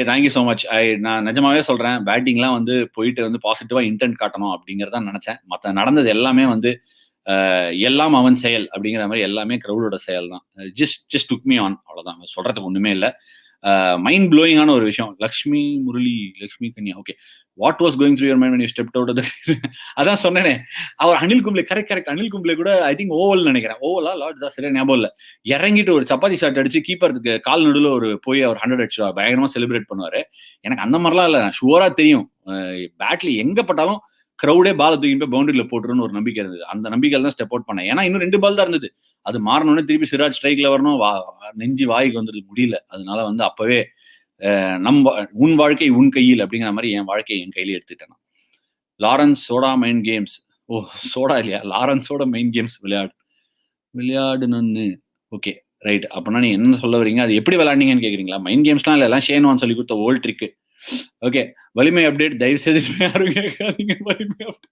Thank you so much. நான் நிஜமாவே சொல்றேன், பேட்டிங்லாம் வந்து போயிட்டு வந்து பாசிட்டிவா இன்டென்ட் காட்டணும் அப்படிங்கறத நினைச்சேன். மற்ற நடந்தது எல்லாமே வந்து எல்லாம் அவன் செயல் அப்படிங்கிற மாதிரி எல்லாமே கிரௌடோட செயல் தான். ஜஸ்ட் டுக் மீ ஆன், அவ்வளவுதான். சொல்றதுக்கு ஒண்ணுமே இல்லை. மைண்ட் ப்ளோயிங்கான ஒரு விஷயம். Lakshmi Kanya. Okay, what was going through your mind when you stepped out of the அதான் சொன்னேனே. அவர் அனில் கும்ப்ளே, கரெக்ட். அனில் கும்ப்ளே கூட ஐ திங்க் ஓவல் நினைக்கிறேன். ஓவலா லார்ட்ஸா சரியா ஞாபகம் இல்ல. இறங்கிட்டு ஒரு சப்பாத்தி ஷாட் அடிச்சு கீப்பருக்கு கால் நடுவில் ஒரு போய் அவர் 100 அடிச்சு பயங்கரமா செலிப்ரேட் பண்ணுவாரு. எனக்கு அந்த மாதிரிலாம் இல்ல, ஷுவரா தெரியும் பேட்ல எங்க பட்டாலும் கிரௌடே பால் தூக்கி போய் பவுண்டரியில போட்டுருன்னு ஒரு நம்பிக்கை இருந்தது. அந்த நம்பிக்கையில தான் ஸ்டெப் அவுட் பண்ணேன். ஏன்னா இன்னும் 2 பால் தான் இருந்தது. அது மாறணும்னு திருப்பி சிராஜ் ஸ்ட்ரைக்ல வரணும். நெஞ்சு வாய்க்கு வந்துட்டு முடியல. அதனால வந்து அப்பவே உன் வாழ்க்கை உன் கையில் அப்படிங்கிற மாதிரி என் வாழ்க்கையை என் கையில எடுத்துட்டேன். Lawrence soda mind games. Soda இல்லையா, லாரன்ஸோட மைண்ட் கேம்ஸ் விளையாடுன்னு. Okay right. அப்படின்னா நீங்க என்ன சொல்ல வரீங்க? அது எப்படி விளையாண்டீங்கன்னு கேக்குறீங்களா? மைண்ட் கேம்ஸ்லாம் இல்ல, எல்லாம் ஷேன்வான் சொல்லி கொடுத்த ஓல்ட் ட்ரிக். ஓகே, வலிமை அப்டேட் தயவு செய்து யாரும் கேட்காதீங்க. வலிமை அப்டேட்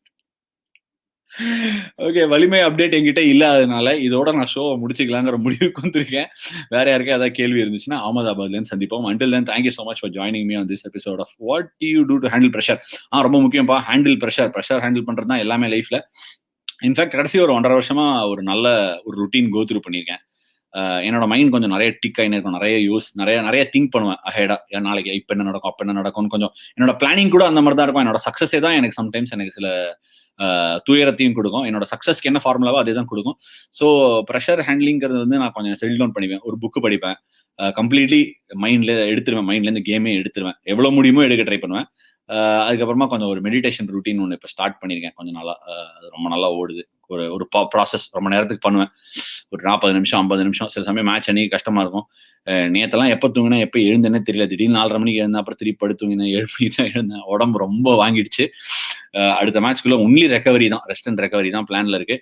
ஓகே, வலிமை அப்டேட் என்கிட்ட இல்லாதனால இதோட நான் ஷோவை முடிச்சுக்கலாங்கிற முடிவுக்கு வந்திருக்கேன். வேற யாருக்கா ஏதாவது கேள்வி இருந்துச்சுன்னா அகமதாபாத்ல இருந்து சந்திப்போம். Until then, thank you so much for joining me on this episode of What Do You Do to Handle Pressure. ரொம்ப முக்கியம்ப்பா, ஹேண்டில் ப்ரெஷர் ஹேண்டில் பண்றது தான் எல்லாமே லைஃப்ல. இன்ஃபேக்ட் கடைசி ஒரு 1.5 வருஷமா ஒரு நல்ல ஒரு ருட்டீன் கோ த்ரூ பண்ணியிருக்கேன். என்னோட மைண்ட் கொஞ்சம் நிறைய டிக் ஆகினே இருக்கும். நிறைய திங்க் பண்ணுவேன் அஹெடா. நாளைக்கு இப்ப என்ன நடக்கும், அப்ப என்ன நடக்கும்னு கொஞ்சம் என்னோட பிளானிங் கூட அந்த மாதிரி தான் இருக்கும். என்னோட சக்சஸே தான் எனக்கு சம்டைம்ஸ் எனக்கு சில துயரத்தையும் கொடுக்கும். என்னோட சக்சஸ்க்கு என்ன ஃபார்முலாவோ அதே தான் கொடுக்கும். ஸோ ப்ரெஷர் ஹேண்ட்லிங்கிறது வந்து நான் கொஞ்சம் செல் டவுன் பண்ணிப்பேன். ஒரு புக்கு படிப்பேன். கம்ப்ளீட்லி மைண்ட்லேருந்து கேமே எடுத்துருவேன். எவ்வளோ முடியுமோ எடுக்க ட்ரை பண்ணுவேன். அதுக்கப்புறமா கொஞ்சம் ஒரு மெடிடேஷன் ருட்டீன் ஒன்று இப்போ ஸ்டார்ட் பண்ணியிருக்கேன் கொஞ்சம் நாளா. அது ரொம்ப நல்லா ஓடுது. ஒரு ப்ராசஸ் ரொம்ப நேரத்துக்கு பண்ணுவேன். ஒரு 40 நிமிஷம் 50 நிமிஷம். சில சமயம் மேட்ச் அன்னைக்கு கஷ்டமா இருக்கும். நேத்தெல்லாம் எப்போ தூங்கினேன் எப்போ எழுந்தேனே தெரியல. திடீர்னு 4:30 மணிக்கு எழுந்தேன். அப்புறம் திருப்பி படுத்து தூங்கினேன். 7 மணிக்கு தான் எழுந்தேன். உடம்பு ரொம்ப வாங்கிடுச்சு. அடுத்த மேட்ச்க்குள்ள ஒன்லி ரெக்கவரி தான், ரெஸ்ட் அண்ட் ரெக்கவரி தான் பிளான்ல இருக்கு.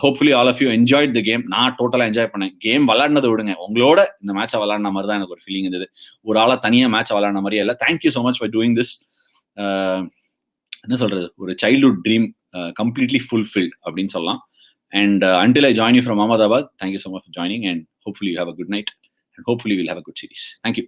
Hopefully all of you enjoyed the game. நான் டோட்டலா என்ஜாய் பண்ணேன். கேம் விளையாடினதை விடுங்க, உங்களோட இந்த மேட்சை விளையாடின மாதிரி தான் எனக்கு ஒரு ஃபீலிங் இருந்தது. ஒரு ஆளா தனியா மேட்ச் விளையாடின மாதிரியே இல்லை. Thank you so much for doing this. என்ன சொல்றது, ஒரு சைல்ட்ஹுட் ட்ரீம் கம்ப்ளீட்லி ஃபுல்ஃபில்ட் அப்படின்னு சொல்லலாம். And until I join you from Ahmedabad, thank you so much for joining, and hopefully you have a good night, and hopefully we'll have a good series. Thank you.